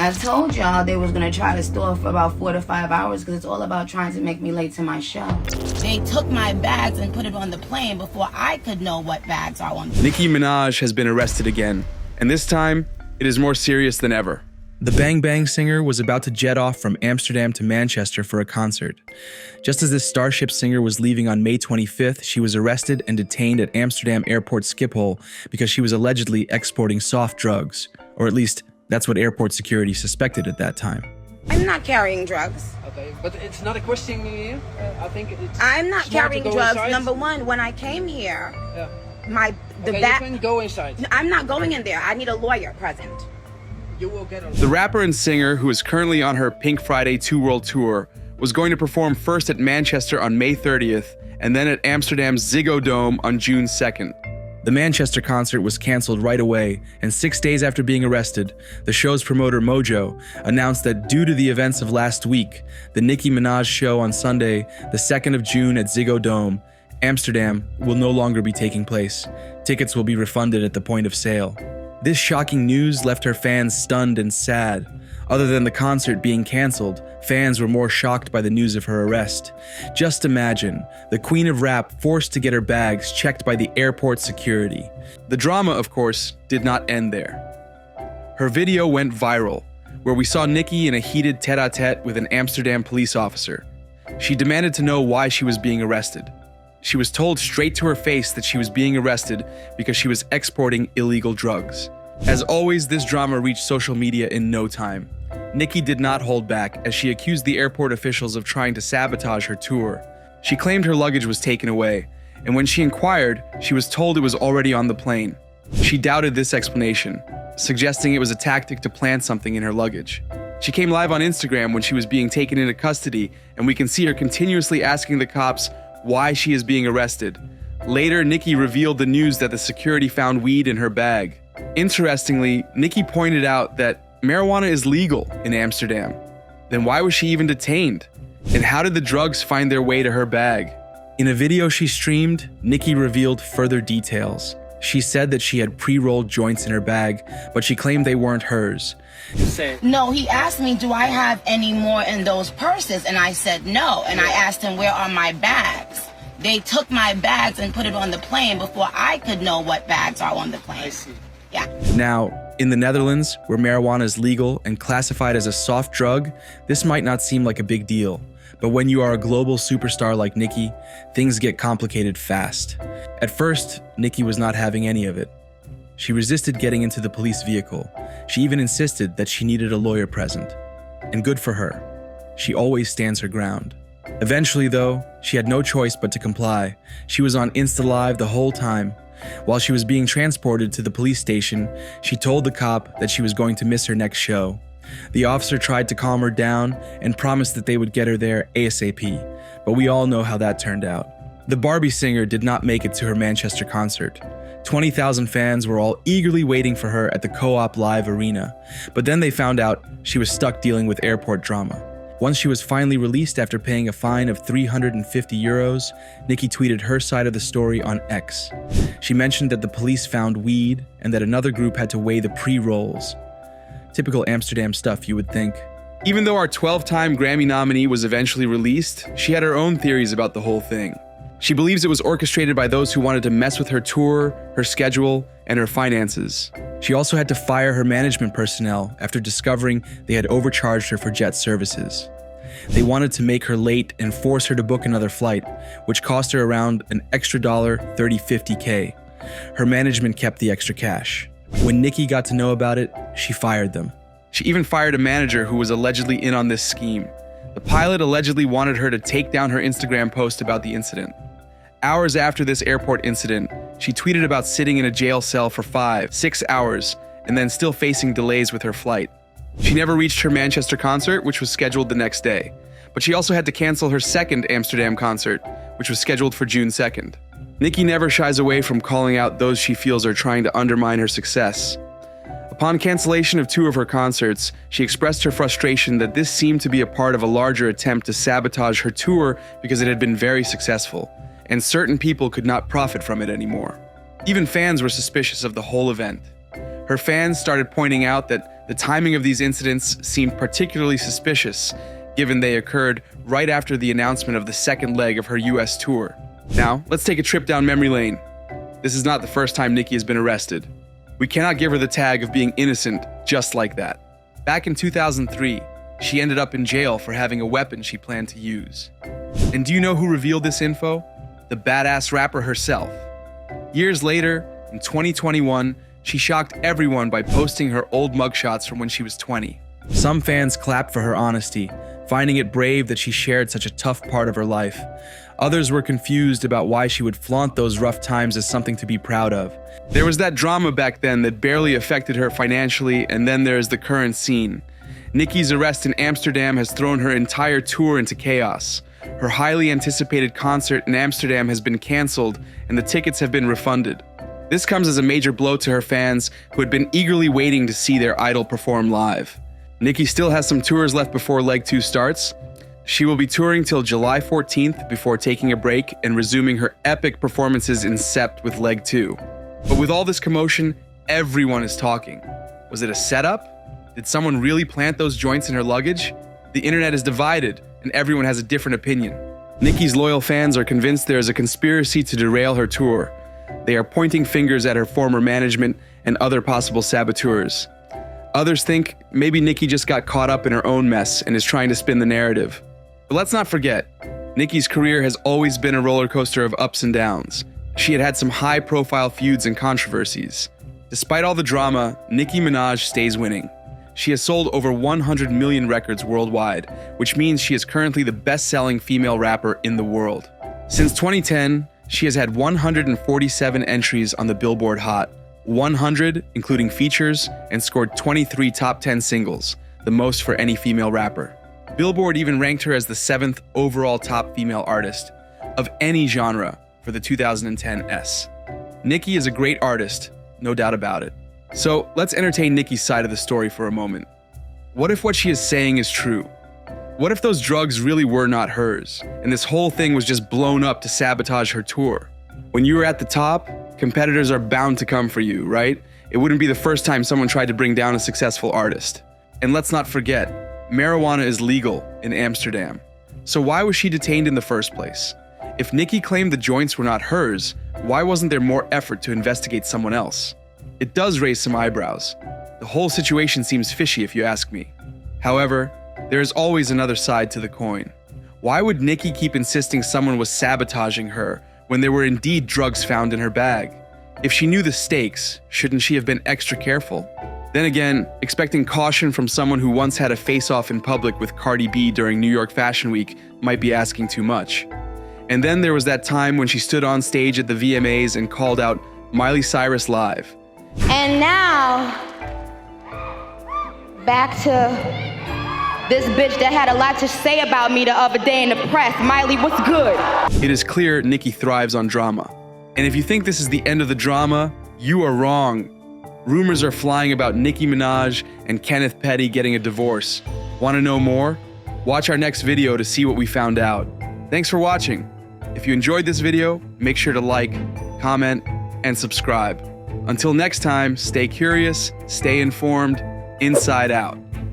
I told y'all they was gonna try to store for about 4 to 5 hours because it's all about trying to make me late to my show. They took my bags and put it on the plane before I could know what bags are on. Nicki Minaj has been arrested again, and this time, it is more serious than ever. The Bang Bang singer was about to jet off from Amsterdam to Manchester for a concert. Just as this Starships singer was leaving on May 25th, she was arrested and detained at Amsterdam airport Schiphol because she was allegedly exporting soft drugs, or at least that's what airport security suspected at that time. I'm not carrying drugs. Okay, but it's not a question here. I think it's I'm not smart to carrying go drugs. inside. Number one, when I came here, Yeah. the Okay, back. you can go inside. I'm not going in there. I need a lawyer present. You will get a... The rapper and singer, who is currently on her Pink Friday 2 World Tour, was going to perform first at Manchester on May 30th and then at Amsterdam's Ziggo Dome on June 2nd. The Manchester concert was canceled right away, and 6 days after being arrested, the show's promoter Mojo announced that due to the events of last week, the Nicki Minaj show on Sunday, the 2nd of June at Ziggo Dome, Amsterdam, will no longer be taking place. Tickets will be refunded at the point of sale. This shocking news left her fans stunned and sad. Other than the concert being canceled, fans were more shocked by the news of her arrest. Just imagine, the queen of rap forced to get her bags checked by the airport security. The drama, of course, did not end there. Her video went viral, where we saw Nicki in a heated tete-a-tete with an Amsterdam police officer. She demanded to know why she was being arrested. She was told straight to her face that she was being arrested because she was exporting illegal drugs. As always, this drama reached social media in no time. Nicki did not hold back as she accused the airport officials of trying to sabotage her tour. She claimed her luggage was taken away, and when she inquired, she was told it was already on the plane. She doubted this explanation, suggesting it was a tactic to plant something in her luggage. She came live on Instagram when she was being taken into custody, and we can see her continuously asking the cops why she is being arrested. Later, Nicki revealed the news that the security found weed in her bag. Interestingly, Nicki pointed out that marijuana is legal in Amsterdam. Then why was she even detained? And how did the drugs find their way to her bag? In a video she streamed, Nicki revealed further details. She said that she had pre-rolled joints in her bag, but she claimed they weren't hers. No, he asked me, do I have any more in those purses? And I said no. And I asked him, where are my bags? They took my bags and put it on the plane before I could know what bags are on the plane. I see. Yeah. Now, in the Netherlands, where marijuana is legal and classified as a soft drug, this might not seem like a big deal. But when you are a global superstar like Nicki, things get complicated fast. At first, Nicki was not having any of it. She resisted getting into the police vehicle. She even insisted that she needed a lawyer present. And good for her. She always stands her ground. Eventually, though, she had no choice but to comply. She was on Insta Live the whole time. While she was being transported to the police station, she told the cop that she was going to miss her next show. The officer tried to calm her down and promised that they would get her there ASAP, but we all know how that turned out. The Barbie singer did not make it to her Manchester concert. 20,000 fans were all eagerly waiting for her at the Co-op Live Arena, but then they found out she was stuck dealing with airport drama. Once she was finally released after paying a fine of 350 euros, Nicki tweeted her side of the story on X. She mentioned that the police found weed and that another group had to weigh the pre-rolls. Typical Amsterdam stuff, you would think. Even though our 12-time Grammy nominee was eventually released, she had her own theories about the whole thing. She believes it was orchestrated by those who wanted to mess with her tour, her schedule, and her finances. She also had to fire her management personnel after discovering they had overcharged her for jet services. They wanted to make her late and force her to book another flight, which cost her around an extra $50K. Her management kept the extra cash. When Nicki got to know about it, she fired them. She even fired a manager who was allegedly in on this scheme. The pilot allegedly wanted her to take down her Instagram post about the incident. Hours after this airport incident, she tweeted about sitting in a jail cell for 5-6 hours and then still facing delays with her flight. She never reached her Manchester concert, which was scheduled the next day, but she also had to cancel her second Amsterdam concert, which was scheduled for June 2nd. Nicki never shies away from calling out those she feels are trying to undermine her success. Upon cancellation of 2 of her concerts, she expressed her frustration that this seemed to be a part of a larger attempt to sabotage her tour because it had been very successful, and certain people could not profit from it anymore. Even fans were suspicious of the whole event. Her fans started pointing out that The timing of these incidents seemed particularly suspicious, given they occurred right after the announcement of the second leg of her US tour. Now, let's take a trip down memory lane. This is not the first time Nicki has been arrested. We cannot give her the tag of being innocent just like that. Back in 2003, she ended up in jail for having a weapon she planned to use. And do you know who revealed this info? The badass rapper herself. Years later, in 2021, she shocked everyone by posting her old mugshots from when she was 20. Some fans clapped for her honesty, finding it brave that she shared such a tough part of her life. Others were confused about why she would flaunt those rough times as something to be proud of. There was that drama back then that barely affected her financially, and then there's the current scene. Nicki's arrest in Amsterdam has thrown her entire tour into chaos. Her highly anticipated concert in Amsterdam has been canceled, and the tickets have been refunded. This comes as a major blow to her fans who had been eagerly waiting to see their idol perform live. Nicki still has some tours left before Leg 2 starts. She will be touring till July 14th before taking a break and resuming her epic performances in Sept with Leg 2. But with all this commotion, everyone is talking. Was it a setup? Did someone really plant those joints in her luggage? The internet is divided, and everyone has a different opinion. Nicki's loyal fans are convinced there is a conspiracy to derail her tour. They are pointing fingers at her former management and other possible saboteurs. Others think maybe Nicki just got caught up in her own mess and is trying to spin the narrative. But let's not forget, Nicki's career has always been a roller coaster of ups and downs. She had some high-profile feuds and controversies. Despite all the drama, Nicki Minaj stays winning. She has sold over 100 million records worldwide, which means she is currently the best-selling female rapper in the world. Since 2010, she has had 147 entries on the Billboard Hot, 100 including features, and scored 23 top 10 singles, the most for any female rapper. Billboard even ranked her as the 7th overall top female artist of any genre for the 2010 S. Nicki is a great artist, no doubt about it. So let's entertain Nicki's side of the story for a moment. What if what she is saying is true? What if those drugs really were not hers, and this whole thing was just blown up to sabotage her tour? When you are at the top, competitors are bound to come for you, right? It wouldn't be the first time someone tried to bring down a successful artist. And let's not forget, marijuana is legal in Amsterdam. So why was she detained in the first place? If Nicki claimed the joints were not hers, why wasn't there more effort to investigate someone else? It does raise some eyebrows. The whole situation seems fishy if you ask me. However, there is always another side to the coin. Why would Nicki keep insisting someone was sabotaging her when there were indeed drugs found in her bag? If she knew the stakes, shouldn't she have been extra careful? Then again, expecting caution from someone who once had a face-off in public with Cardi B during New York Fashion Week might be asking too much. And then there was that time when she stood on stage at the VMAs and called out Miley Cyrus live. And now, back to this bitch that had a lot to say about me the other day in the press. Miley, what's good? It is clear Nicki thrives on drama. And if you think this is the end of the drama, you are wrong. Rumors are flying about Nicki Minaj and Kenneth Petty getting a divorce. Want to know more? Watch our next video to see what we found out. Thanks for watching. If you enjoyed this video, make sure to like, comment, and subscribe. Until next time, stay curious, stay informed, inside out.